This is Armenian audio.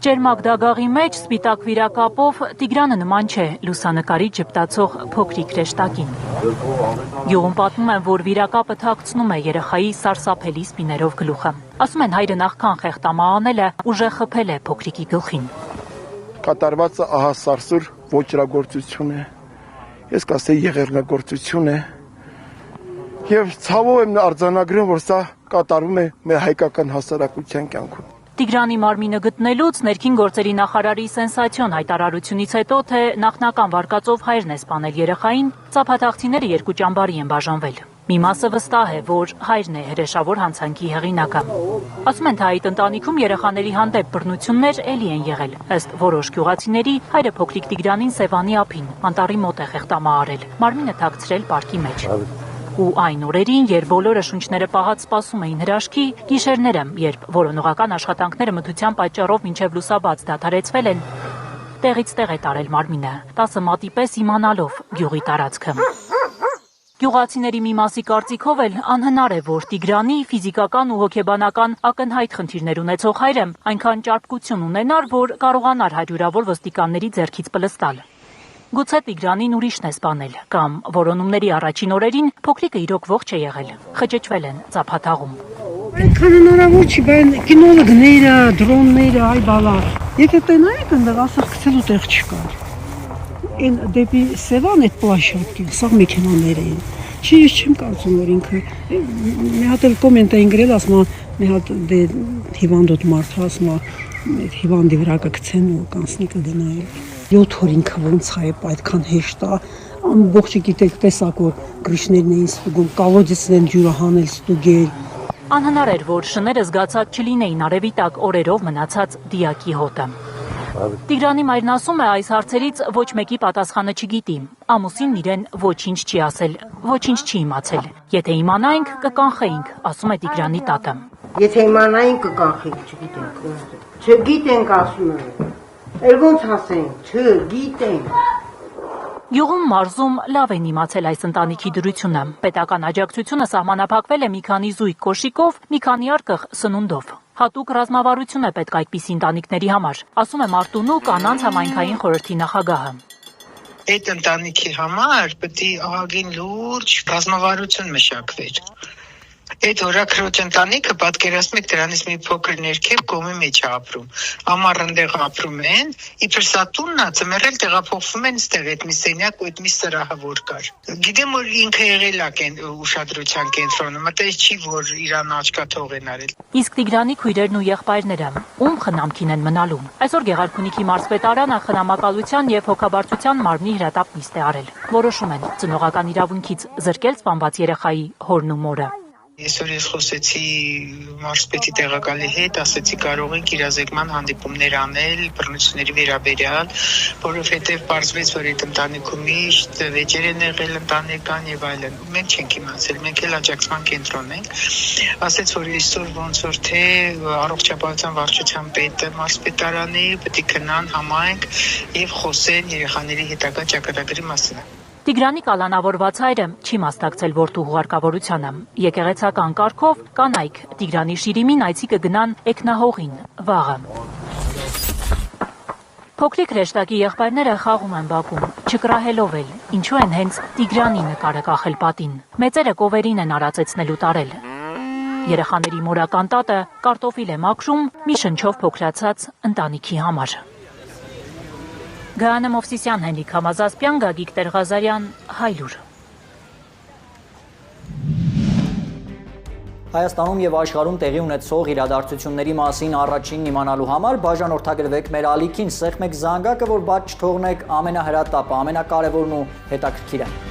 Ճերմակ դագաղի մեջ սպիտակ վիրակապով Տիգրանը նման չէ լուսանկարի ճպտացող փոքրիկ հրեշտակին։ Գյուղում պատմում են, որ վիրակապը թաքցնում է երեխայի սարսափելի սպիներով գլուխը։ Ասում են, հայրը նախքան խեղտամա անել է, ուժեղ խփել է փոքրիկի գլխին։ Կատարվածը ահա սարսուր ոճրագործություն է, ես կասեի եղեռնագործություն է, և ցավով եմ արձանագրում, որ սա կատարվում է մեր հայկական հասարակության կյանքում։ Տիգրանի մարմինը գտնելուց ներքին գործերի նախարարի սենսացիոն հայտարարությունից հետո, թե նախնական վարկածով հայրն է սպանել երեխային, ծափաթաղցիները երկու ճամբարի են բաժանվել։ Մի մասը վստահ է, որ հայրն է հրեշավոր հանցանքի հեղինակը։ Ասում են, թե այդ ընտանիքում երեխաների հանդեպ բռնություններ էլի են եղել։ Ըստ որոշ գյուղացիների, հայրը փոքրիկ Տիգրանին Սևանի ափին, անտառի մոտ է խեղտամա արել, մարմինը թաքցրել պարկի մեջ։ Ու այն օրերին, երբ բոլորը շունչները պահած սպասում էին հրաշքի, գիշերները, երբ որոնողական աշխատանքները մթության պատճառով մինչև լուսաբաց դադարեցվել են, տեղից տեղ է տարել մարմինը, 10 մատի պես իմանալով գյուղի տարածքը։ Գյուղացիների մի մասի կարծիքով էլ անհնար է, որ Տիգրանի ֆիզիկական ու հոգեբանական ակնհայտ խնդիրներ ունեցող հայրը այնքան ճարպկություն ունենար, որ կարողանար հարյուրավոր ոստիկանների ձեռքից պլստալ։ Գուցե Տիգրանին ուրիշն է սպանել, կամ որոնումների առաջին օրերին փոքրիկը իրոք ողջ է եղել, խճճվել են ծափաթաղում։ Այնքան հնարավոր չի, բայց կինոլոգները, դրոնները, այ բալա։ Եթե տնայեք ընդեղ ասեղ գցելու տեղ չկար։ Այն դեպի Սևան այդ պլաշատկի, սա մեքենաներ էին։ Չի, ես չեմ կարծում, որ ինքը մի հատ էլ կոմենտ էին գրել, ասում մի հատ դե հիվանդոտ մարդ, ասում հիվանդի վրա կգցեն ու կանցնի կգնայել։ 7 օր ինքը ոնց է այդքան հեշտ է, ամբողջը գիտեք տեսակ, որ գրիշներն էին ստուգում, կալոդեսն են ջուրը հանել ստուգել։ Անհնար էր, որ շները զգացած չլինեին արևի տակ օրերով մնացած դիակի հոտը։ Տիգրանի մայրն ասում է, այս հարցերից ոչ մեկի պատասխանը չգիտի։ Ամուսինն իրեն ոչինչ չի ասել, ոչինչ չի իմացել։ Եթե իմանայինք, կկանխեինք, ասում է Տիգրանի տատը։ Եթե իմանայինք, կկանխեինք, չգիտենք։ Չգիտենք, ասում եմ։ Էլ ոնց ասենք, չգիտենք։ Գյուղում մարզում լավ են իմացել այս ընտանիքի դրությունը։ Պետական աջակցությունը սահմանափակվել է մի քանի զույգ կոշիկով, մի քանի արկղ սնունդով։ Հատուկ ռազմավարություն է պետք այդպիսի ընտանիքների համար, ասում է Մարտունու կանանց համայնքային խորհրդի նախագահը։ Այդ ընտանիքի համար պետք է ահագին լուրջ ռազմավարություն մշակվեր։ Այդ օրաքրոջ ընտանիքը պատկերացնում եք դրանից մի փոքր ներքև կողմի մեջ ապրում։ Ամառն դեղ ապրում են, իբր Սատուրնն է, ծմերել տեղափոխվում են ստեղ այդ մի սենյակ ու այդ մի սրահը որ կար։ Գիտեմ, որ ինքը եղել է ուշադրության կենտրոնում, այդպես չի, որ իրան աչքաթող են արել։ Իսկ Տիգրանի քույրերն ու եղբայրները ում խնամքին են մնալու։ Այսօր Գեղարքունիքի մարզպետարանը խնամակալության եւ հոգաբարձության մարմնի հրատապ նիստ է արել։ Որոշում են ծնողական իրավունքից զրկել սպանված երեխայի հորն ու մորը։ Այսօր ես խոսեցի մարզպետի տեղակալի հետ, ասեցի կարող ենք իրազեկման հանդիպումներ անել բռնությունների վերաբերյալ, որովհետև պարզվեց, որ այդ ընտանիքում միշտ վեճեր են եղել ընտանեկան եւ այլն։ Մենք չենք իմացել, մենք էլ աջակցման կենտրոն ենք։ Ասեց, որ այսօր ոնց որ թե առողջապահության վարչության պետը, մարզպետարանի պետք է գնան համայնք եւ խոսեն երեխաների հետագա ճակատագրի մասին։ Տիգրանի կալանավորված հայրը չի մասնակցել որդու հուղարկավորությանը։ Եկեղեցական կարգով կանայք Տիգրանի շիրիմին այցի կգնան էգնահողին վաղը։ Փոքրիկ հրեշտակի եղբայրները խաղում են բակում, չկրահելով էլ, ինչու են հենց Տիգրանի նկարը կախել պատին։ Մեծերը կովերին են արածեցնելու տարել։ Երեխաների մորական տատը կարտոֆիլ է մաքրում մի շնչով փոքրացած ընտանիքի համար։ Գայանե Մովսիսյան, Հենրիկ Համազասպյան, Գագիկ Տեր-Ղազարյան, Հայլուր։ Հայաստանում եւ աշխարհում տեղի ունեցող իրադարձությունների մասին առաջինն իմանալու համար բաժանորդագրվեք մեր ալիքին, սեղմեք զանգակը, որ բաց չթողնեք ամենահրատապը, ամենակարևորն ու հետաքրքիրը։